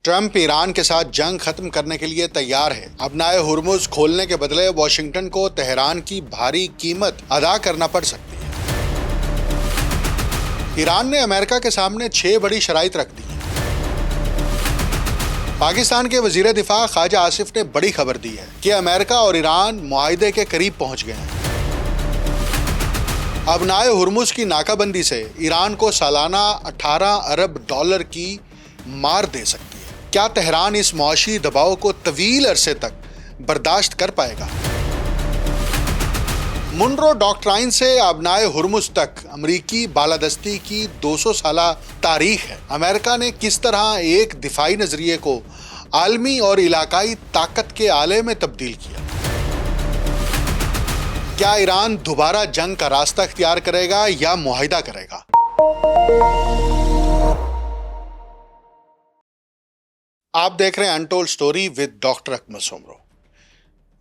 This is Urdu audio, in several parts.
ٹرمپ ایران کے ساتھ جنگ ختم کرنے کے لیے تیار ہے۔ ابنائے ہرمز کھولنے کے بدلے واشنگٹن کو تہران کی بھاری قیمت ادا کرنا پڑ سکتی ہے۔ ایران نے امریکہ کے سامنے 6 بڑی شرائط رکھ دی ہیں۔ پاکستان کے وزیر دفاع خواجہ آصف نے بڑی خبر دی ہے کہ امریکہ اور ایران معاہدے کے قریب پہنچ گئے ہیں۔ ابنائے ہرمز کی ناکہ بندی سے ایران کو سالانہ $18 ارب کی مار دے سکتی ہے۔ کیا تہران اس معاشی دباؤ کو طویل عرصے تک برداشت کر پائے گا؟ منرو ڈاکٹرائن سے ابنائے ہرمز تک امریکی بالادستی کی 200 سالہ تاریخ ہے۔ امریکہ نے کس طرح ایک دفاعی نظریے کو عالمی اور علاقائی طاقت کے آلے میں تبدیل کیا؟ کیا ایران دوبارہ جنگ کا راستہ اختیار کرے گا یا معاہدہ کرے گا؟ آپ دیکھ رہے ہیں untold story with doctor Akmal Soomro.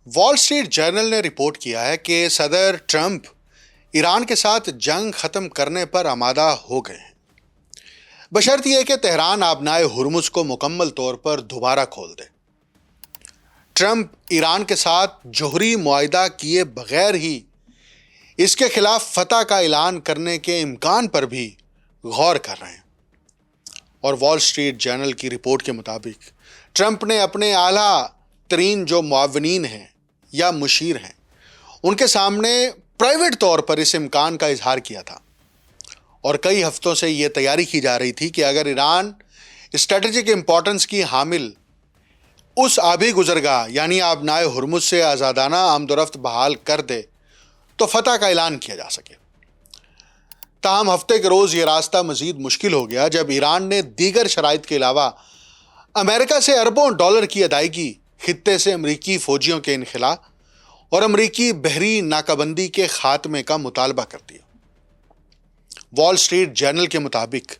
Wall Street general نے رپورٹ کیا ہے کہ صدر ٹرمپ ایران کے ساتھ جنگ ختم کرنے پر آمادہ ہو گئے ہیں، بشرط یہ کہ تہران ابنائے ہرمز کو مکمل طور پر دوبارہ کھول دے۔ ٹرمپ ایران کے ساتھ جوہری معاہدہ کیے بغیر ہی اس کے خلاف فتح کا اعلان کرنے کے امکان پر بھی غور کر رہے ہیں، اور وال اسٹریٹ جرنل کی رپورٹ کے مطابق ٹرمپ نے اپنے اعلیٰ ترین جو معاونین ہیں یا مشیر ہیں ان کے سامنے پرائیویٹ طور پر اس امکان کا اظہار کیا تھا، اور کئی ہفتوں سے یہ تیاری کی جا رہی تھی کہ اگر ایران اسٹریٹجک امپورٹنس کی حامل اس آبی گزرگاہ یعنی ابنائے ہرمز سے آزادانہ آمد و رفت بحال کر دے تو فتح کا اعلان کیا جا سکے۔ تاہم ہفتے کے روز یہ راستہ مزید مشکل ہو گیا جب ایران نے دیگر شرائط کے علاوہ امریکہ سے اربوں ڈالر کی ادائیگی، خطے سے امریکی فوجیوں کے انخلاء اور امریکی بحری ناکہ بندی کے خاتمے کا مطالبہ کر دیا۔ وال اسٹریٹ جرنل کے مطابق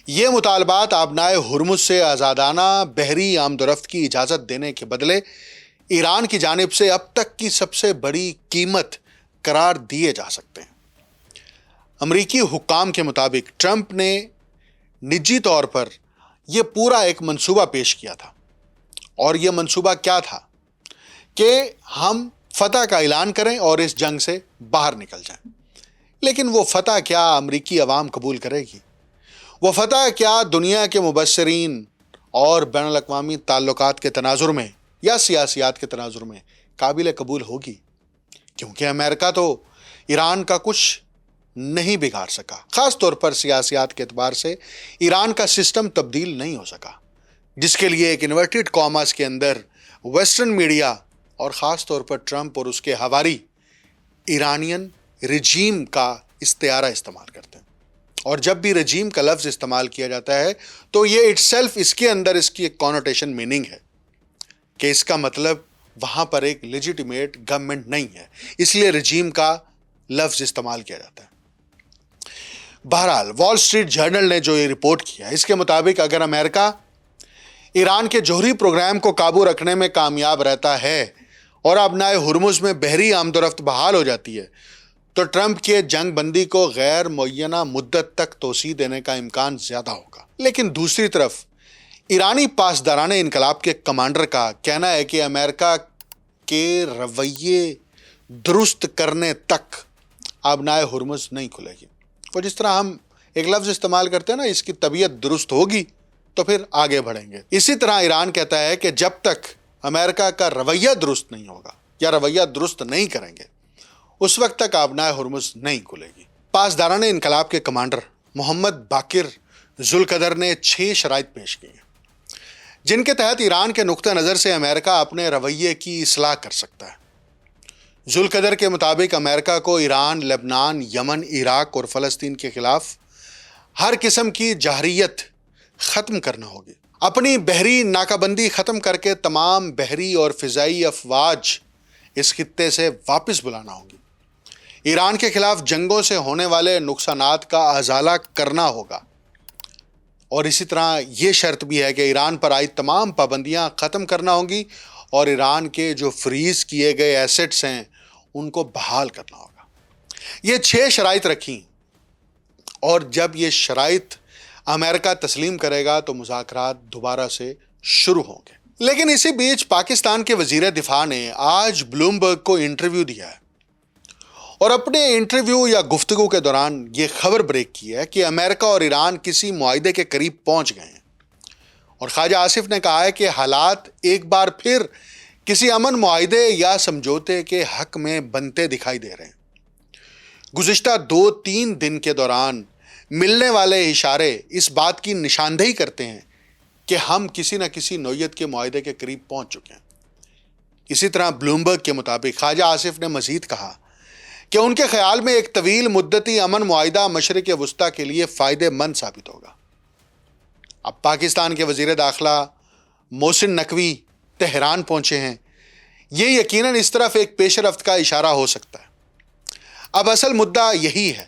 یہ مطالبات ابنائے ہرمز سے آزادانہ بحری آمد و رفت کی اجازت دینے کے بدلے ایران کی جانب سے اب تک کی سب سے بڑی قیمت قرار دیے جا سکتے ہیں۔ امریکی حکام کے مطابق ٹرمپ نے نجی طور پر یہ پورا ایک منصوبہ پیش کیا تھا، اور یہ منصوبہ کیا تھا کہ ہم فتح کا اعلان کریں اور اس جنگ سے باہر نکل جائیں۔ لیکن وہ فتح کیا امریکی عوام قبول کرے گی؟ وہ فتح کیا دنیا کے مبصرین اور بین الاقوامی تعلقات کے تناظر میں یا سیاسیات کے تناظر میں قابل قبول ہوگی؟ کیونکہ امریکہ تو ایران کا کچھ نہیں بگاڑ سکا، خاص طور پر سیاسیات کے اعتبار سے ایران کا سسٹم تبدیل نہیں ہو سکا، جس کے لیے ایک انورٹڈ کاماز کے اندر ویسٹرن میڈیا اور خاص طور پر ٹرمپ اور اس کے حواری ایرانین رجیم کا استعارہ استعمال کرتے ہیں۔ اور جب بھی رجیم کا لفظ استعمال کیا جاتا ہے تو یہ اٹسیلف اس کے اندر اس کی ایک کونوٹیشن میننگ ہے کہ اس کا مطلب وہاں پر ایک لیجیٹیمیٹ گورنمنٹ نہیں ہے، اس لیے رجیم کا لفظ استعمال کیا جاتا ہے۔ بہرحال وال اسٹریٹ جرنل نے جو یہ رپورٹ کیا اس کے مطابق اگر امریکہ ایران کے جوہری پروگرام کو قابو رکھنے میں کامیاب رہتا ہے اور ابنائے ہرمز میں بحری آمد و رفت بحال ہو جاتی ہے تو ٹرمپ کے جنگ بندی کو غیر معینہ مدت تک توسیع دینے کا امکان زیادہ ہوگا۔ لیکن دوسری طرف ایرانی پاسداران انقلاب کے کمانڈر کا کہنا ہے کہ امریکہ کے رویے درست کرنے تک ابنائے ہرمز نہیں کھلے گی۔ وہ جس طرح ہم ایک لفظ استعمال کرتے ہیں نا، اس کی طبیعت درست ہوگی تو پھر آگے بڑھیں گے، اسی طرح ایران کہتا ہے کہ جب تک امریکہ کا رویہ درست نہیں ہوگا یا رویہ درست نہیں کریں گے اس وقت تک ابنائے ہرمز نہیں کھلے گی۔ پاسداران انقلاب کے کمانڈر محمد باقر ذوالقدر نے 6 شرائط پیش کی ہیں جن کے تحت ایران کے نقطہ نظر سے امریکہ اپنے رویے کی اصلاح کر سکتا ہے۔ ذوالقدر کے مطابق امریکہ کو ایران، لبنان، یمن، عراق اور فلسطین کے خلاف ہر قسم کی جارحیت ختم کرنا ہوگی، اپنی بحری ناکہ بندی ختم کر کے تمام بحری اور فضائی افواج اس خطے سے واپس بلانا ہوگی، ایران کے خلاف جنگوں سے ہونے والے نقصانات کا ازالہ کرنا ہوگا، اور اسی طرح یہ شرط بھی ہے کہ ایران پر عائد تمام پابندیاں ختم کرنا ہوں گی اور ایران کے جو فریز کیے گئے ایسٹس ہیں ان کو بحال کرنا ہوگا۔ یہ 6 شرائط رکھی، اور جب یہ شرائط امریکہ تسلیم کرے گا تو مذاکرات دوبارہ سے شروع ہوں گے۔ لیکن اسی بیچ پاکستان کے وزیر دفاع نے آج بلومبرگ کو انٹرویو دیا ہے اور اپنے انٹرویو یا گفتگو کے دوران یہ خبر بریک کی ہے کہ امریکہ اور ایران کسی معاہدے کے قریب پہنچ گئے ہیں، اور خواجہ آصف نے کہا ہے کہ حالات ایک بار پھر کسی امن معاہدے یا سمجھوتے کے حق میں بنتے دکھائی دے رہے ہیں۔ گزشتہ 2-3 دن کے دوران ملنے والے اشارے اس بات کی نشاندہی کرتے ہیں کہ ہم کسی نہ کسی نوعیت کے معاہدے کے قریب پہنچ چکے ہیں۔ اسی طرح بلومبرگ کے مطابق خواجہ آصف نے مزید کہا کہ ان کے خیال میں ایک طویل مدتی امن معاہدہ مشرق وسطیٰ کے لیے فائدہ مند ثابت ہوگا۔ اب پاکستان کے وزیر داخلہ محسن نقوی تہران پہنچے ہیں، یہ یقیناً اس طرف ایک پیش رفت کا اشارہ ہو سکتا ہے۔ اب اصل مدعا یہی ہے،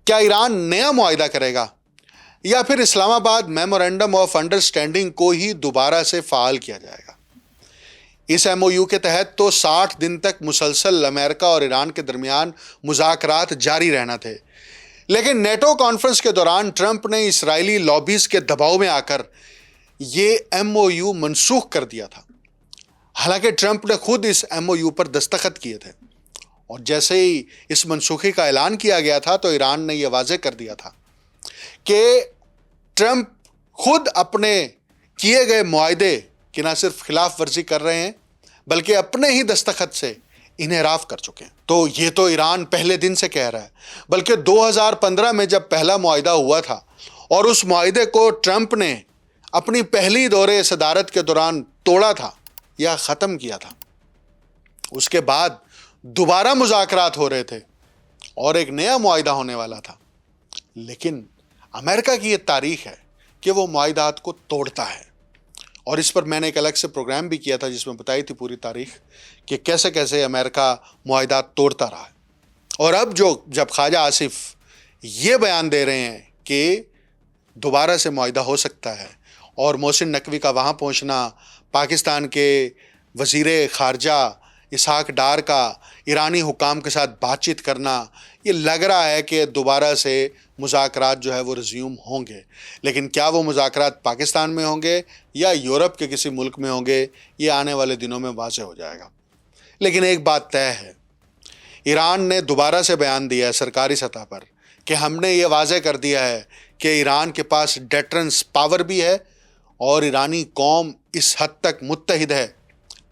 کیا ایران نیا معاہدہ کرے گا یا پھر اسلام آباد میمورنڈم آف انڈرسٹینڈنگ کو ہی دوبارہ سے فعال کیا جائے گا؟ اس ایم او یو کے تحت تو 60 دن تک مسلسل امریکہ اور ایران کے درمیان مذاکرات جاری رہنا تھے، لیکن نیٹو کانفرنس کے دوران ٹرمپ نے اسرائیلی لابیز کے دباؤ میں آ کر یہ ایم او یو منسوخ کر دیا تھا۔ حالانکہ ٹرمپ نے خود اس ایم او یو پر دستخط کیے تھے، اور جیسے ہی اس منسوخی کا اعلان کیا گیا تھا تو ایران نے یہ واضح کر دیا تھا کہ ٹرمپ خود اپنے کیے گئے معاہدے کی نہ صرف خلاف ورزی کر رہے ہیں بلکہ اپنے ہی دستخط سے انحراف کر چکے ہیں۔ تو یہ تو ایران پہلے دن سے کہہ رہا ہے، بلکہ 2015 میں جب پہلا معاہدہ ہوا تھا اور اس معاہدے کو ٹرمپ نے اپنی پہلی دورے صدارت کے دوران توڑا تھا یا ختم کیا تھا، اس کے بعد دوبارہ مذاکرات ہو رہے تھے اور ایک نیا معاہدہ ہونے والا تھا، لیکن امریکہ کی یہ تاریخ ہے کہ وہ معاہدات کو توڑتا ہے، اور اس پر میں نے ایک الگ سے پروگرام بھی کیا تھا جس میں بتائی تھی پوری تاریخ کہ کیسے کیسے امریکہ معاہدات توڑتا رہا ہے۔ اور اب جب خواجہ آصف یہ بیان دے رہے ہیں کہ دوبارہ سے معاہدہ ہو سکتا ہے، اور محسن نقوی کا وہاں پہنچنا، پاکستان کے وزیر خارجہ اسحاق ڈار کا ایرانی حکام کے ساتھ بات چیت کرنا، یہ لگ رہا ہے کہ دوبارہ سے مذاکرات جو ہے وہ ریزیوم ہوں گے۔ لیکن کیا وہ مذاکرات پاکستان میں ہوں گے یا یورپ کے کسی ملک میں ہوں گے، یہ آنے والے دنوں میں واضح ہو جائے گا۔ لیکن ایک بات طے ہے، ایران نے دوبارہ سے بیان دیا ہے سرکاری سطح پر کہ ہم نے یہ واضح کر دیا ہے کہ ایران کے پاس ڈیٹرنس پاور بھی ہے، اور ایرانی قوم اس حد تک متحد ہے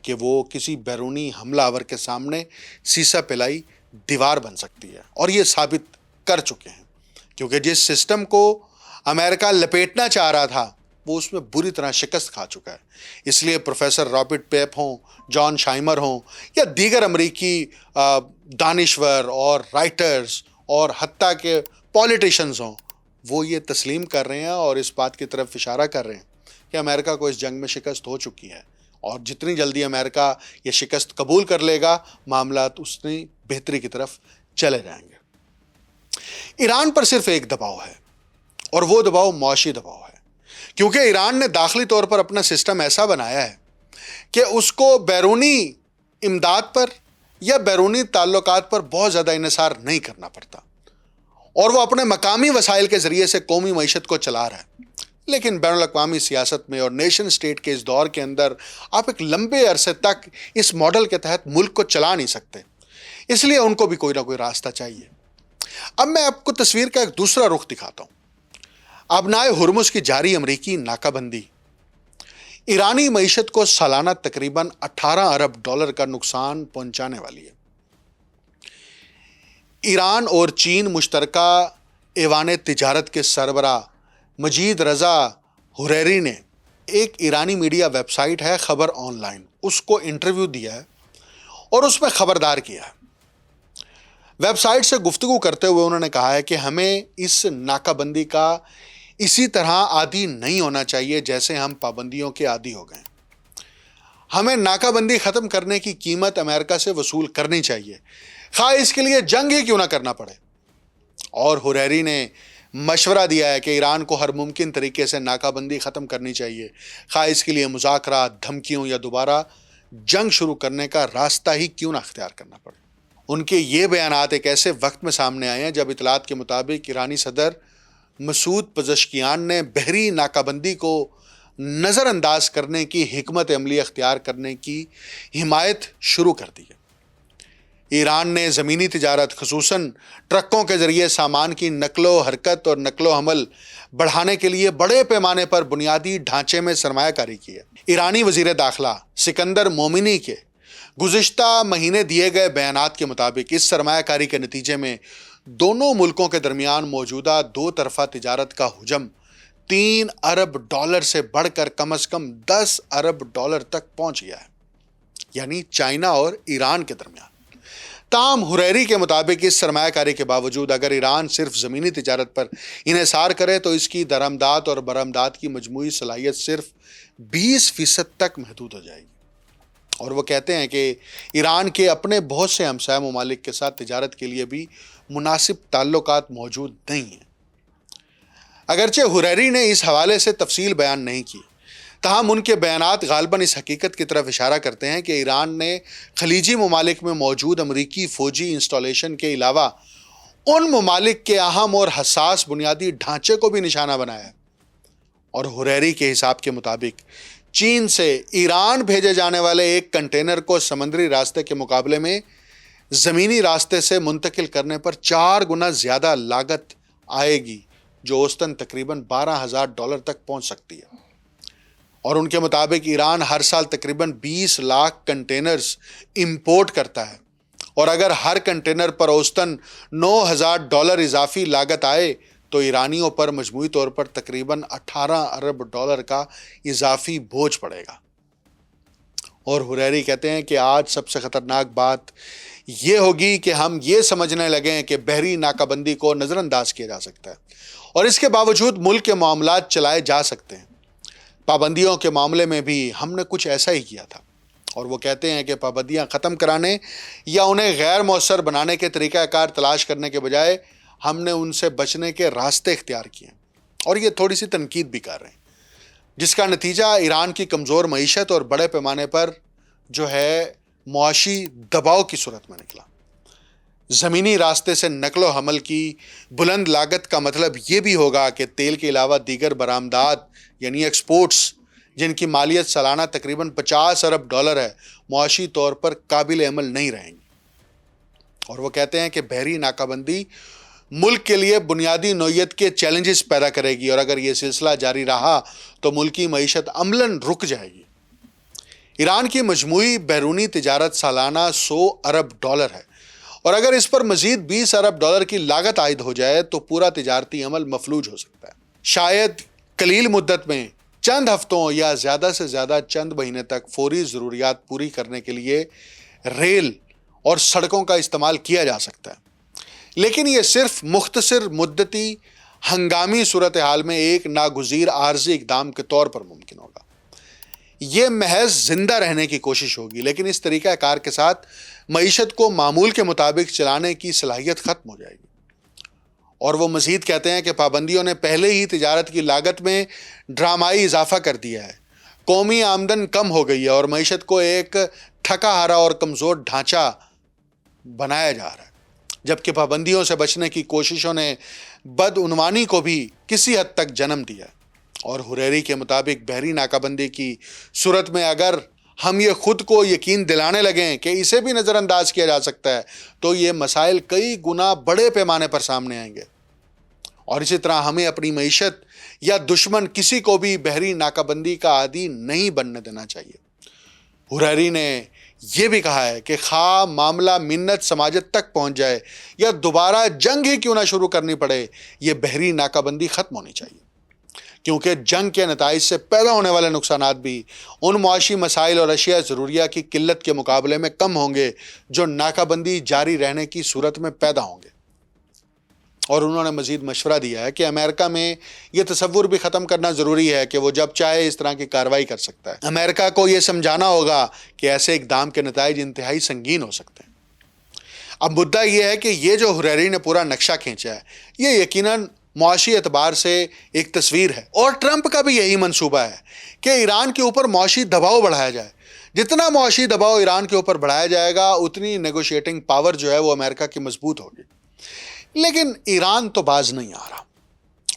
کہ وہ کسی بیرونی حملہ آور کے سامنے سیسا پلائی دیوار بن سکتی ہے، اور یہ ثابت کر چکے ہیں، کیونکہ جس سسٹم کو امریکہ لپیٹنا چاہ رہا تھا وہ اس میں بری طرح شکست کھا چکا ہے۔ اس لیے پروفیسر رابرٹ پیپ ہوں، جان شائمر ہوں، یا دیگر امریکی دانشور اور رائٹرز اور حتیٰ کہ پولیٹیشنز ہوں، وہ یہ تسلیم کر رہے ہیں اور اس بات کی طرف اشارہ کر رہے ہیں کہ امریکہ کو اس جنگ میں شکست ہو چکی ہے، اور جتنی جلدی امریکہ یہ شکست قبول کر لے گا معاملات اتنی بہتری کی طرف چلے جائیں گے۔ ایران پر صرف ایک دباؤ ہے، اور وہ دباؤ معاشی دباؤ ہے، کیونکہ ایران نے داخلی طور پر اپنا سسٹم ایسا بنایا ہے کہ اس کو بیرونی امداد پر یا بیرونی تعلقات پر بہت زیادہ انحصار نہیں کرنا پڑتا، اور وہ اپنے مقامی وسائل کے ذریعے سے قومی معیشت کو چلا رہا ہے۔ لیکن بین الاقوامی سیاست میں اور نیشن سٹیٹ کے اس دور کے اندر آپ ایک لمبے عرصے تک اس ماڈل کے تحت ملک کو چلا نہیں سکتے، اس لیے ان کو بھی کوئی نہ کوئی راستہ چاہیے۔ اب میں آپ کو تصویر کا ایک دوسرا رخ دکھاتا ہوں۔ ابنائے ہرمز کی جاری امریکی ناکہ بندی ایرانی معیشت کو سالانہ تقریباً 18 ارب ڈالر کا نقصان پہنچانے والی ہے۔ ایران اور چین مشترکہ ایوان تجارت کے سربراہ مجید رضا حریری نے ایک ایرانی میڈیا ویب سائٹ ہے خبر آن لائن، اس کو انٹرویو دیا ہے اور اس میں خبردار کیا ہے۔ ویب سائٹ سے گفتگو کرتے ہوئے انہوں نے کہا ہے کہ ہمیں اس ناکہ بندی کا اسی طرح عادی نہیں ہونا چاہیے جیسے ہم پابندیوں کے عادی ہو گئے۔ ہمیں ناکہ بندی ختم کرنے کی قیمت امریکہ سے وصول کرنی چاہیے، خواہ اس کے لیے جنگ ہی کیوں نہ کرنا پڑے۔ اور حریری نے مشورہ دیا ہے کہ ایران کو ہر ممکن طریقے سے ناکہ بندی ختم کرنی چاہیے، خواہ اس کے لیے مذاکرات، دھمکیوں یا دوبارہ جنگ شروع کرنے کا راستہ ہی کیوں نہ اختیار کرنا پڑے۔ ان کے یہ بیانات ایک ایسے وقت میں سامنے آئے ہیں جب اطلاعات کے مطابق ایرانی صدر مسعود پزشکیان نے بحری ناکہ بندی کو نظر انداز کرنے کی حکمت عملی اختیار کرنے کی حمایت شروع کر دی ہے۔ ایران نے زمینی تجارت خصوصاً ٹرکوں کے ذریعے سامان کی نقل و حرکت اور نقل و حمل بڑھانے کے لیے بڑے پیمانے پر بنیادی ڈھانچے میں سرمایہ کاری کی ہے۔ ایرانی وزیر داخلہ سکندر مومنی کے گزشتہ مہینے دیے گئے بیانات کے مطابق اس سرمایہ کاری کے نتیجے میں دونوں ملکوں کے درمیان موجودہ دو طرفہ تجارت کا حجم 3 ارب ڈالر سے بڑھ کر کم از کم 10 ارب ڈالر تک پہنچ گیا ہے، یعنی چائنا اور ایران کے درمیان۔ تاہم حریری کے مطابق اس سرمایہ کاری کے باوجود اگر ایران صرف زمینی تجارت پر انحصار کرے تو اس کی درآمدات اور برآمدات کی مجموعی صلاحیت صرف 20% تک محدود ہو جائے گی۔ اور وہ کہتے ہیں کہ ایران کے اپنے بہت سے ہمسایہ ممالک کے ساتھ تجارت کے لیے بھی مناسب تعلقات موجود نہیں ہیں۔ اگرچہ حریری نے اس حوالے سے تفصیل بیان نہیں کی، تاہم ان کے بیانات غالباً اس حقیقت کی طرف اشارہ کرتے ہیں کہ ایران نے خلیجی ممالک میں موجود امریکی فوجی انسٹالیشن کے علاوہ ان ممالک کے اہم اور حساس بنیادی ڈھانچے کو بھی نشانہ بنایا ہے۔ اور حریری کے حساب کے مطابق چین سے ایران بھیجے جانے والے ایک کنٹینر کو سمندری راستے کے مقابلے میں زمینی راستے سے منتقل کرنے پر 4 گنا زیادہ لاگت آئے گی، جو اوسطاً تقریباً $12,000 تک پہنچ سکتی ہے۔ اور ان کے مطابق ایران ہر سال تقریباً 20 لاکھ کنٹینرز امپورٹ کرتا ہے، اور اگر ہر کنٹینر پر اوسطاً $9,000 اضافی لاگت آئے تو ایرانیوں پر مجموعی طور پر تقریباً $18 ارب کا اضافی بوجھ پڑے گا۔ اور حریری کہتے ہیں کہ آج سب سے خطرناک بات یہ ہوگی کہ ہم یہ سمجھنے لگیں کہ بحری ناکہ بندی کو نظر انداز کیا جا سکتا ہے اور اس کے باوجود ملک کے معاملات چلائے جا سکتے ہیں۔ پابندیوں کے معاملے میں بھی ہم نے کچھ ایسا ہی کیا تھا، اور وہ کہتے ہیں کہ پابندیاں ختم کرانے یا انہیں غیر مؤثر بنانے کے طریقہ کار تلاش کرنے کے بجائے ہم نے ان سے بچنے کے راستے اختیار کیے، اور یہ تھوڑی سی تنقید بھی کر رہے ہیں، جس کا نتیجہ ایران کی کمزور معیشت اور بڑے پیمانے پر جو ہے معاشی دباؤ کی صورت میں نکلا۔ زمینی راستے سے نقل و حمل کی بلند لاگت کا مطلب یہ بھی ہوگا کہ تیل کے علاوہ دیگر برآمدات یعنی ایکسپورٹس، جن کی مالیت سالانہ تقریباً $50 ارب ہے، معاشی طور پر قابل عمل نہیں رہیں گی۔ اور وہ کہتے ہیں کہ بحری ناکہ بندی ملک کے لیے بنیادی نوعیت کے چیلنجز پیدا کرے گی، اور اگر یہ سلسلہ جاری رہا تو ملکی معیشت عملاً رک جائے گی۔ ایران کی مجموعی بیرونی تجارت سالانہ $100 ارب ہے، اور اگر اس پر مزید $20 ارب کی لاگت عائد ہو جائے تو پورا تجارتی عمل مفلوج ہو سکتا ہے۔ شاید قلیل مدت میں چند ہفتوں یا زیادہ سے زیادہ چند مہینے تک فوری ضروریات پوری کرنے کے لیے ریل اور سڑکوں کا استعمال کیا جا سکتا ہے، لیکن یہ صرف مختصر مدتی ہنگامی صورتحال میں ایک ناگزیر عارضی اقدام کے طور پر ممکن ہوگا۔ یہ محض زندہ رہنے کی کوشش ہوگی، لیکن اس طریقہ کار کے ساتھ معیشت کو معمول کے مطابق چلانے کی صلاحیت ختم ہو جائے گی۔ اور وہ مزید کہتے ہیں کہ پابندیوں نے پہلے ہی تجارت کی لاگت میں ڈرامائی اضافہ کر دیا ہے، قومی آمدن کم ہو گئی ہے اور معیشت کو ایک تھکا ہارا اور کمزور ڈھانچہ بنایا جا رہا ہے، جبکہ پابندیوں سے بچنے کی کوششوں نے بدعنوانی کو بھی کسی حد تک جنم دیا ہے۔ اور حریری کے مطابق بحری ناکہ بندی کی صورت میں اگر ہم یہ خود کو یقین دلانے لگیں کہ اسے بھی نظر انداز کیا جا سکتا ہے تو یہ مسائل کئی گنا بڑے پیمانے پر سامنے آئیں گے، اور اسی طرح ہمیں اپنی معیشت یا دشمن کسی کو بھی بحری ناکہ بندی کا عادی نہیں بننے دینا چاہیے۔ حریری نے یہ بھی کہا ہے کہ خواہ معاملہ منت سماجت تک پہنچ جائے یا دوبارہ جنگ ہی کیوں نہ شروع کرنی پڑے، یہ بحری ناکہ بندی ختم ہونی چاہیے، کیونکہ جنگ کے نتائج سے پیدا ہونے والے نقصانات بھی ان معاشی مسائل اور اشیاء ضروریہ کی قلت کے مقابلے میں کم ہوں گے جو ناکہ بندی جاری رہنے کی صورت میں پیدا ہوں گے۔ اور انہوں نے مزید مشورہ دیا ہے کہ امریکہ میں یہ تصور بھی ختم کرنا ضروری ہے کہ وہ جب چاہے اس طرح کی کارروائی کر سکتا ہے۔ امریکہ کو یہ سمجھانا ہوگا کہ ایسے اقدام کے نتائج انتہائی سنگین ہو سکتے ہیں۔ اب مدعا یہ ہے کہ یہ جو حریری نے پورا نقشہ کھینچا ہے یہ یقیناً معاشی اعتبار سے ایک تصویر ہے، اور ٹرمپ کا بھی یہی منصوبہ ہے کہ ایران کے اوپر معاشی دباؤ بڑھایا جائے۔ جتنا معاشی دباؤ ایران کے اوپر بڑھایا جائے گا اتنی نیگوشیٹنگ پاور جو ہے وہ امریکہ کی مضبوط ہوگی، لیکن ایران تو باز نہیں آ رہا،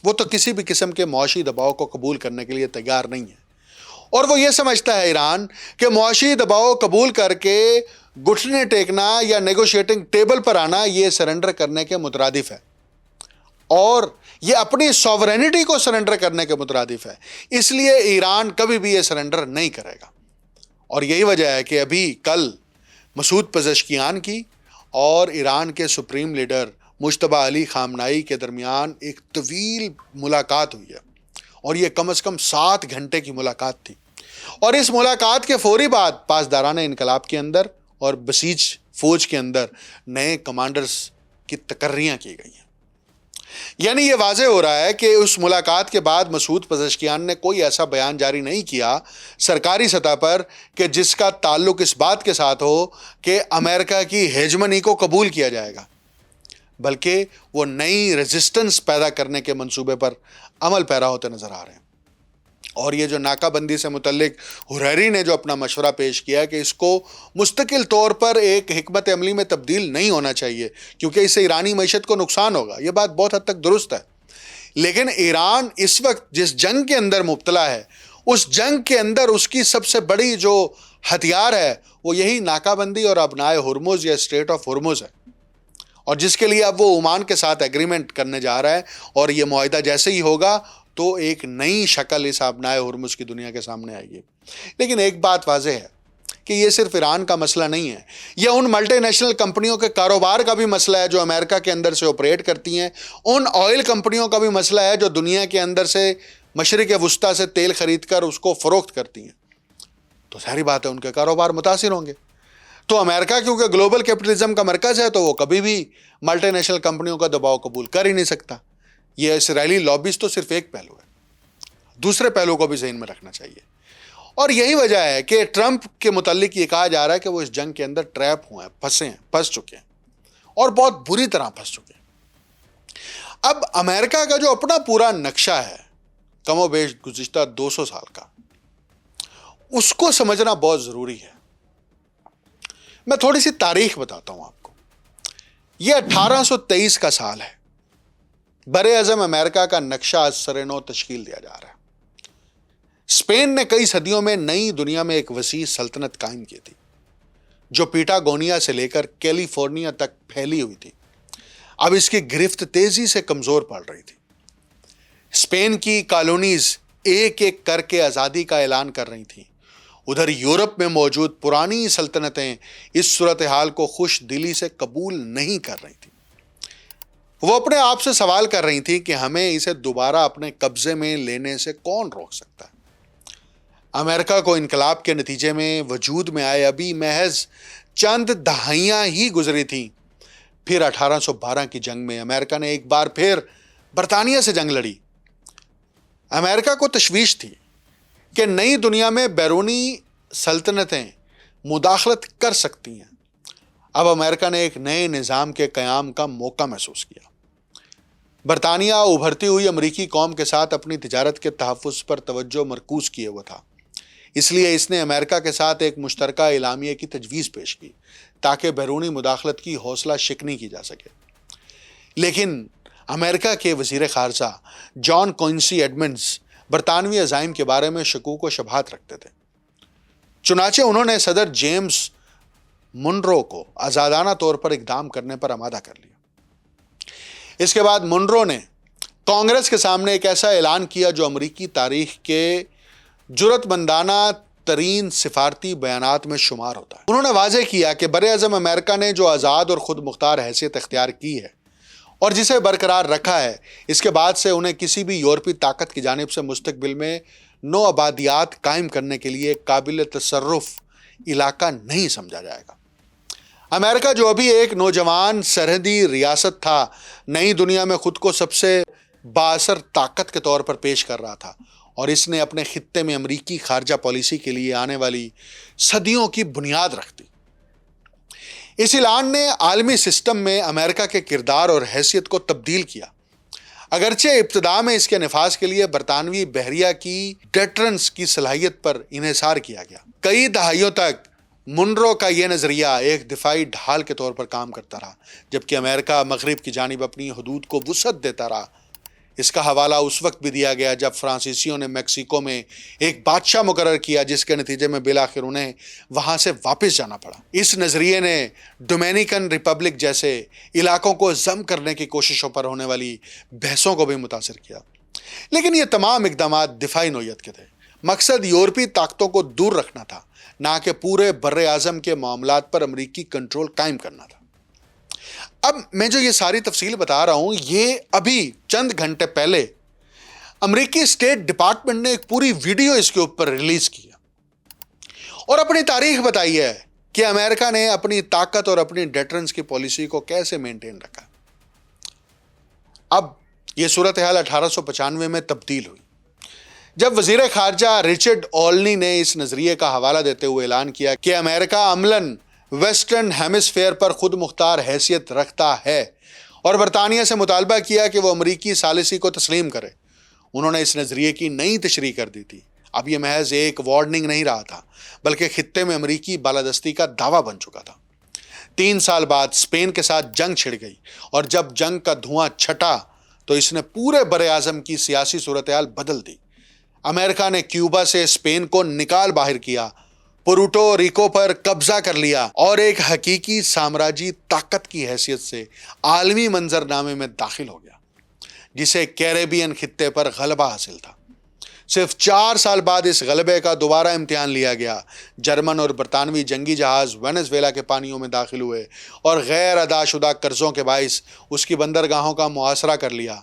وہ تو کسی بھی قسم کے معاشی دباؤ کو قبول کرنے کے لیے تیار نہیں ہے۔ اور وہ یہ سمجھتا ہے ایران کہ معاشی دباؤ قبول کر کے گھٹنے ٹیکنا یا نیگوشیٹنگ ٹیبل پر آنا یہ سرنڈر کرنے کے مترادف ہے، اور یہ اپنی سوورینٹی کو سرنڈر کرنے کے مترادف ہے۔ اس لیے ایران کبھی بھی یہ سرنڈر نہیں کرے گا، اور یہی وجہ ہے کہ ابھی کل مسعود پزشکیان کی اور ایران کے سپریم لیڈر مجتبی علی خامنائی کے درمیان ایک طویل ملاقات ہوئی ہے، اور یہ کم از کم 7 گھنٹے کی ملاقات تھی، اور اس ملاقات کے فوری بعد پاسداران انقلاب کے اندر اور بسیج فوج کے اندر نئے کمانڈرز کی تقرریاں کی گئی ہیں۔ یعنی یہ واضح ہو رہا ہے کہ اس ملاقات کے بعد مسعود پزشکیان نے کوئی ایسا بیان جاری نہیں کیا سرکاری سطح پر کہ جس کا تعلق اس بات کے ساتھ ہو کہ امریکہ کی ہیجمنی کو قبول کیا جائے گا، بلکہ وہ نئی ریزسٹنس پیدا کرنے کے منصوبے پر عمل پیرا ہوتے نظر آ رہے ہیں۔ اور یہ جو ناکہ بندی سے متعلق حریری نے جو اپنا مشورہ پیش کیا کہ اس کو مستقل طور پر ایک حکمت عملی میں تبدیل نہیں ہونا چاہیے کیونکہ اس سے ایرانی معیشت کو نقصان ہوگا، یہ بات بہت حد تک درست ہے، لیکن ایران اس وقت جس جنگ کے اندر مبتلا ہے، اس جنگ کے اندر اس کی سب سے بڑی جو ہتھیار ہے وہ یہی ناکہ بندی اور ابنائے ہرمز یا اسٹریٹ آف ہرمز ہے، اور جس کے لیے اب وہ عمان کے ساتھ ایگریمنٹ کرنے جا رہا ہے، اور یہ معاہدہ جیسے ہی ہوگا تو ایک نئی شکل اس آبنائے ہرمز کی دنیا کے سامنے آئے گی۔ لیکن ایک بات واضح ہے کہ یہ صرف ایران کا مسئلہ نہیں ہے، یہ ان ملٹی نیشنل کمپنیوں کے کاروبار کا بھی مسئلہ ہے جو امریکہ کے اندر سے آپریٹ کرتی ہیں، ان آئل کمپنیوں کا بھی مسئلہ ہے جو دنیا کے اندر سے مشرق وسطیٰ سے تیل خرید کر اس کو فروخت کرتی ہیں، تو ظاہری بات ہے ان کے کاروبار متاثر ہوں گے۔ تو امریکہ کیونکہ گلوبل کیپٹلزم کا مرکز ہے تو وہ کبھی بھی ملٹی نیشنل کمپنیوں کا دباؤ قبول کر ہی نہیں سکتا۔ یہ اسرائیلی لابیز تو صرف ایک پہلو ہے، دوسرے پہلو کو بھی ذہن میں رکھنا چاہیے، اور یہی وجہ ہے کہ ٹرمپ کے متعلق یہ کہا جا رہا ہے کہ وہ اس جنگ کے اندر ٹریپ ہوئے ہیں، پھنس چکے ہیں، اور بہت بری طرح پھنس چکے ہیں۔ اب امریکہ کا جو اپنا پورا نقشہ ہے کم و بیش گزشتہ 200 سال کا، اس کو سمجھنا بہت ضروری ہے۔ میں تھوڑی سی تاریخ بتاتا ہوں آپ کو۔ یہ 1823 کا سال ہے، بر اعظم امریکہ کا نقشہ از سر نو تشکیل دیا جا رہا ہے۔ اسپین نے کئی صدیوں میں نئی دنیا میں ایک وسیع سلطنت قائم کی تھی جو پیٹاگونیا سے لے کر کیلیفورنیا تک پھیلی ہوئی تھی۔ اب اس کی گرفت تیزی سے کمزور پڑ رہی تھی۔ اسپین کی کالونیز ایک ایک کر کے آزادی کا اعلان کر رہی تھیں، ادھر یورپ میں موجود پرانی سلطنتیں اس صورتحال کو خوش دلی سے قبول نہیں کر رہی تھیں۔ وہ اپنے آپ سے سوال کر رہی تھی کہ ہمیں اسے دوبارہ اپنے قبضے میں لینے سے کون روک سکتا ہے؟ امریکہ کو انقلاب کے نتیجے میں وجود میں آئے ابھی محض چند دہائیاں ہی گزری تھیں، پھر 1812 کی جنگ میں امریکہ نے ایک بار پھر برطانیہ سے جنگ لڑی۔ امریکہ کو تشویش تھی کہ نئی دنیا میں بیرونی سلطنتیں مداخلت کر سکتی ہیں۔ اب امریکہ نے ایک نئے نظام کے قیام کا موقع محسوس کیا۔ برطانیہ ابھرتی ہوئی امریکی قوم کے ساتھ اپنی تجارت کے تحفظ پر توجہ مرکوز کیے ہوا تھا، اس لیے اس نے امریکہ کے ساتھ ایک مشترکہ اعلامیے کی تجویز پیش کی تاکہ بیرونی مداخلت کی حوصلہ شکنی کی جا سکے۔ لیکن امریکہ کے وزیر خارجہ جان کوئنسی ایڈمنڈز برطانوی عزائم کے بارے میں شکوک و شبہات رکھتے تھے، چنانچہ انہوں نے صدر جیمز منرو کو آزادانہ طور پر اقدام کرنے پر آمادہ کر لیا۔ اس کے بعد منرو نے کانگریس کے سامنے ایک ایسا اعلان کیا جو امریکی تاریخ کے جرأت مندانہ ترین سفارتی بیانات میں شمار ہوتا ہے۔ انہوں نے واضح کیا کہ بر اعظم امریکہ نے جو آزاد اور خود مختار حیثیت اختیار کی ہے اور جسے برقرار رکھا ہے، اس کے بعد سے انہیں کسی بھی یورپی طاقت کی جانب سے مستقبل میں نو آبادیات قائم کرنے کے لیے قابل تصرف علاقہ نہیں سمجھا جائے گا۔ امریکہ جو ابھی ایک نوجوان سرحدی ریاست تھا، نئی دنیا میں خود کو سب سے بااثر طاقت کے طور پر پیش کر رہا تھا، اور اس نے اپنے خطے میں امریکی خارجہ پالیسی کے لیے آنے والی صدیوں کی بنیاد رکھ دی۔ اس اعلان نے عالمی سسٹم میں امریکہ کے کردار اور حیثیت کو تبدیل کیا، اگرچہ ابتدا میں اس کے نفاذ کے لیے برطانوی بحریہ کی ڈیٹرنس کی صلاحیت پر انحصار کیا گیا۔ کئی دہائیوں تک منرو کا یہ نظریہ ایک دفاعی ڈھال کے طور پر کام کرتا رہا، جبکہ امریکہ مغرب کی جانب اپنی حدود کو وسعت دیتا رہا۔ اس کا حوالہ اس وقت بھی دیا گیا جب فرانسیسیوں نے میکسیکو میں ایک بادشاہ مقرر کیا جس کے نتیجے میں بالآخر انہیں وہاں سے واپس جانا پڑا۔ اس نظریے نے ڈومینیکن ریپبلک جیسے علاقوں کو ضم کرنے کی کوششوں پر ہونے والی بحثوں کو بھی متاثر کیا، لیکن یہ تمام اقدامات دفاعی نوعیت کے تھے۔ مقصد یورپی طاقتوں کو دور رکھنا تھا، نہ کہ پورے بر اعظم کے معاملات پر امریکی کنٹرول قائم کرنا تھا۔ اب میں جو یہ ساری تفصیل بتا رہا ہوں، یہ ابھی چند گھنٹے پہلے امریکی اسٹیٹ ڈپارٹمنٹ نے ایک پوری ویڈیو اس کے اوپر ریلیز کی اور اپنی تاریخ بتائی ہے کہ امریکہ نے اپنی طاقت اور اپنی ڈیٹرنس کی پالیسی کو کیسے مینٹین رکھا۔ اب یہ صورتحال 1895 میں تبدیل ہوئی جب وزیر خارجہ رچرڈ اولنی نے اس نظریے کا حوالہ دیتے ہوئے اعلان کیا کہ امریکہ عملاً ویسٹرن ہیمسفیئر پر خود مختار حیثیت رکھتا ہے، اور برطانیہ سے مطالبہ کیا کہ وہ امریکی ثالثی کو تسلیم کرے۔ انہوں نے اس نظریے کی نئی تشریح کر دی تھی۔ اب یہ محض ایک وارننگ نہیں رہا تھا، بلکہ خطے میں امریکی بالادستی کا دعویٰ بن چکا تھا۔ 3 سال بعد اسپین کے ساتھ جنگ چھڑ گئی، اور جب جنگ کا دھواں چھٹا تو اس نے پورے بر اعظم کی سیاسی صورتحال بدل دی۔ امریکہ نے کیوبا سے اسپین کو نکال باہر کیا، پورٹو ریکو پر قبضہ کر لیا، اور ایک حقیقی سامراجی طاقت کی حیثیت سے عالمی منظرنامے میں داخل ہو گیا، جسے کیریبین خطے پر غلبہ حاصل تھا۔ صرف 4 سال بعد اس غلبے کا دوبارہ امتحان لیا گیا۔ جرمن اور برطانوی جنگی جہاز وینزویلا کے پانیوں میں داخل ہوئے اور غیر ادا شدہ قرضوں کے باعث اس کی بندرگاہوں کا محاصرہ کر لیا۔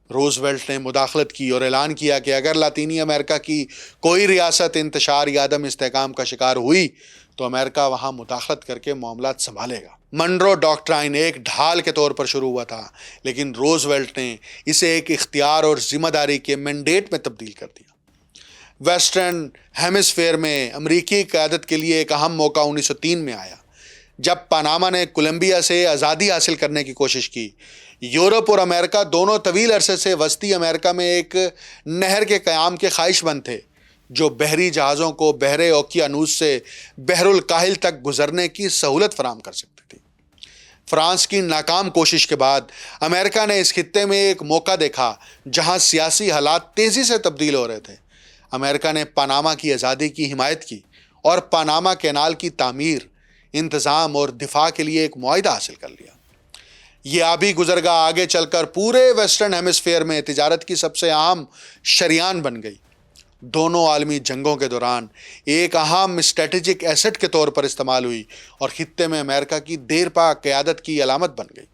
روزویلٹ نے مداخلت کی اور اعلان کیا کہ اگر لاطینی امریکہ کی کوئی ریاست انتشار یا عدم استحکام کا شکار ہوئی تو امریکہ وہاں مداخلت کر کے معاملات سنبھالے گا۔ منرو ڈاکٹرائن ایک ڈھال کے طور پر شروع ہوا تھا، لیکن روزویلٹ نے اسے ایک اختیار اور ذمہ داری کے مینڈیٹ میں تبدیل کر دیا۔ ویسٹرن ہیمسفیئر میں امریکی قیادت کے لیے ایک اہم موقع 1903 میں آیا جب پاناما نے کولمبیا سے آزادی حاصل کرنے کی کوشش کی۔ یورپ اور امریکہ دونوں طویل عرصے سے وسطی امریکہ میں ایک نہر کے قیام کے خواہش مند تھے جو بحری جہازوں کو بحر اوقیانوس سے بحر الکاہل تک گزرنے کی سہولت فراہم کر سکتی تھی۔ فرانس کی ناکام کوشش کے بعد امریکہ نے اس خطے میں ایک موقع دیکھا جہاں سیاسی حالات تیزی سے تبدیل ہو رہے تھے۔ امریکہ نے پاناما کی آزادی کی حمایت کی اور پاناما کینال کی تعمیر، انتظام اور دفاع کے لیے ایک معاہدہ حاصل کر لیا۔ یہ آبی گزرگاہ آگے چل کر پورے ویسٹرن ہیمسفیئر میں تجارت کی سب سے اہم شریان بن گئی۔ دونوں عالمی جنگوں کے دوران ایک اہم اسٹریٹجک ایسٹ کے طور پر استعمال ہوئی اور خطے میں امریکہ کی دیرپا قیادت کی علامت بن گئی۔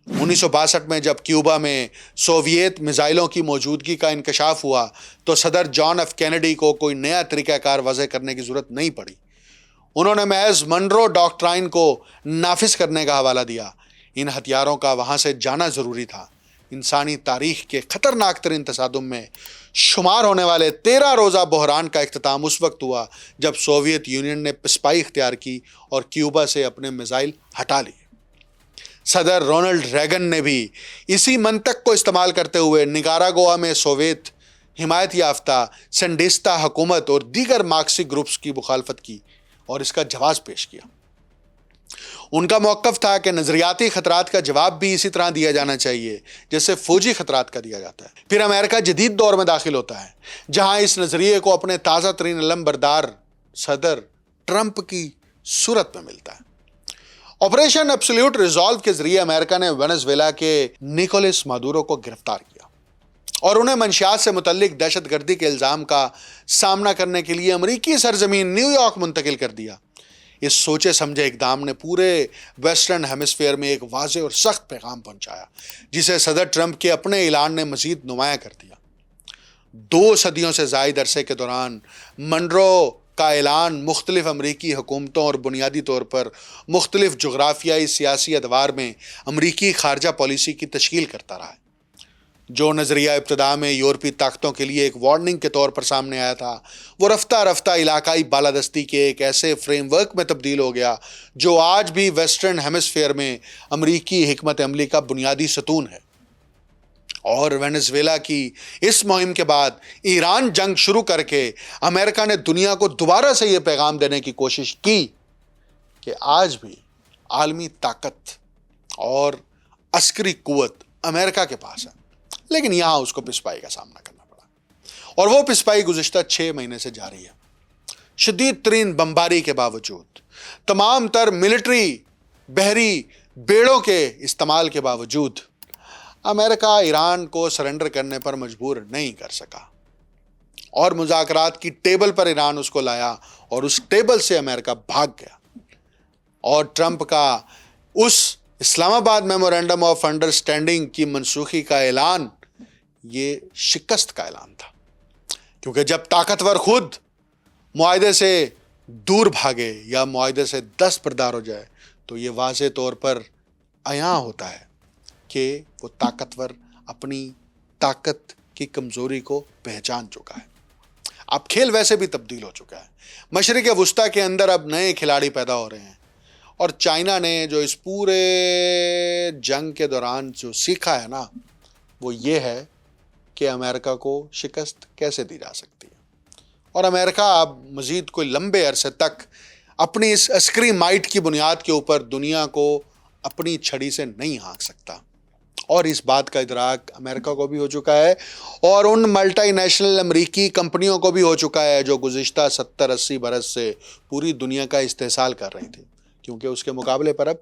1962 میں جب کیوبا میں سوویت میزائلوں کی موجودگی کا انکشاف ہوا تو صدر جان ایف کینیڈی کو کوئی نیا طریقہ کار وضع کرنے کی ضرورت نہیں پڑی۔ انہوں نے محض منرو ڈاکٹرائن کو نافذ کرنے کا حوالہ دیا۔ ان ہتھیاروں کا وہاں سے جانا ضروری تھا۔ انسانی تاریخ کے خطرناک ترین تصادم میں شمار ہونے والے 13 روزہ بحران کا اختتام اس وقت ہوا جب سوویت یونین نے پسپائی اختیار کی اور کیوبا سے اپنے میزائل ہٹا لیے۔ صدر رونلڈ ریگن نے بھی اسی منطق کو استعمال کرتے ہوئے نکاراگوا میں سوویت حمایت یافتہ سینڈیستا حکومت اور دیگر مارکسی گروپس کی مخالفت کی اور اس کا جواز پیش کیا۔ ان کا موقف تھا کہ نظریاتی خطرات کا جواب بھی اسی طرح دیا جانا چاہیے جیسے فوجی خطرات کا دیا جاتا ہے۔ پھر امریکہ جدید دور میں داخل ہوتا ہے جہاں اس نظریے کو اپنے تازہ ترین علم بردار صدر ٹرمپ کی صورت میں ملتا ہے۔ آپریشن ایبسلیوٹ ریزالو کے ذریعے امریکہ نے وینزویلا کے نیکولس مادورو کو گرفتار کیا اور انہیں منشیات سے متعلق دہشت گردی کے الزام کا سامنا کرنے کے لیے امریکی سرزمین نیو یارک منتقل کر دیا۔ اس سوچے سمجھے اقدام نے پورے ویسٹرن ہیمسفیئر میں ایک واضح اور سخت پیغام پہنچایا جسے صدر ٹرمپ کے اپنے اعلان نے مزید نمایاں کر دیا۔ 2 صدیوں سے زائد عرصے کے دوران منرو کا اعلان مختلف امریکی حکومتوں اور بنیادی طور پر مختلف جغرافیائی سیاسی ادوار میں امریکی خارجہ پالیسی کی تشکیل کرتا رہا ہے۔ جو نظریہ ابتدا میں یورپی طاقتوں کے لیے ایک وارننگ کے طور پر سامنے آیا تھا، وہ رفتہ رفتہ علاقائی بالادستی کے ایک ایسے فریم ورک میں تبدیل ہو گیا جو آج بھی ویسٹرن ہیمسفیئر میں امریکی حکمت عملی کا بنیادی ستون ہے۔ اور وینزویلا کی اس مہم کے بعد ایران جنگ شروع کر کے امریکہ نے دنیا کو دوبارہ سے یہ پیغام دینے کی کوشش کی کہ آج بھی عالمی طاقت اور عسکری قوت امریکہ کے پاس ہے، لیکن یہاں اس کو پسپائی کا سامنا کرنا پڑا، اور وہ پسپائی گزشتہ 6 مہینے سے جاری ہے۔ شدید ترین بمباری کے باوجود، تمام تر ملٹری بحری بیڑوں کے استعمال کے باوجود، امریکہ ایران کو سرنڈر کرنے پر مجبور نہیں کر سکا، اور مذاکرات کی ٹیبل پر ایران اس کو لایا اور اس ٹیبل سے امریکہ بھاگ گیا، اور ٹرمپ کا اس اسلام آباد میمورینڈم آف انڈرسٹینڈنگ کی منسوخی کا اعلان یہ شکست کا اعلان تھا، کیونکہ جب طاقتور خود معاہدے سے دور بھاگے یا معاہدے سے دستبردار ہو جائے تو یہ واضح طور پر عیاں ہوتا ہے کہ وہ طاقتور اپنی طاقت کی کمزوری کو پہچان چکا ہے۔ اب کھیل ویسے بھی تبدیل ہو چکا ہے، مشرق وسطیٰ کے اندر اب نئے کھلاڑی پیدا ہو رہے ہیں، اور چائنا نے جو اس پورے جنگ کے دوران جو سیکھا ہے نا، وہ یہ ہے کہ امریکہ کو شکست کیسے دی جا سکتی ہے، اور امریکہ اب مزید کوئی لمبے عرصے تک اپنی اس عسکری مائٹ کی بنیاد کے اوپر دنیا کو اپنی چھڑی سے نہیں ہانک سکتا، اور اس بات کا ادراک امریکہ کو بھی ہو چکا ہے، اور ان ملٹی نیشنل امریکی کمپنیوں کو بھی ہو چکا ہے جو گزشتہ 70-80 برس سے پوری دنیا کا استحصال کر رہی تھی، کیونکہ اس کے مقابلے پر اب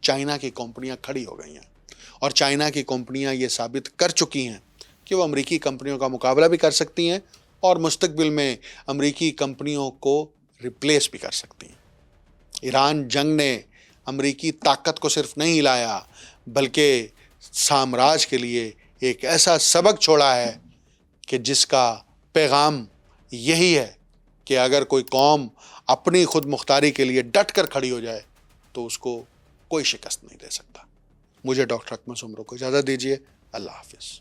چائنا کی کمپنیاں کھڑی ہو گئی ہیں، اور چائنا کی کمپنیاں یہ ثابت کر چکی ہیں کہ وہ امریکی کمپنیوں کا مقابلہ بھی کر سکتی ہیں، اور مستقبل میں امریکی کمپنیوں کو ریپلیس بھی کر سکتی ہیں۔ ایران جنگ نے امریکی طاقت کو صرف نہیں لایا، بلکہ سامراج کے لیے ایک ایسا سبق چھوڑا ہے کہ جس کا پیغام یہی ہے کہ اگر کوئی قوم اپنی خود مختاری کے لیے ڈٹ کر کھڑی ہو جائے تو اس کو کوئی شکست نہیں دے سکتا۔ مجھے ڈاکٹر اکمل سومرو کو اجازت دیجیے، اللہ حافظ۔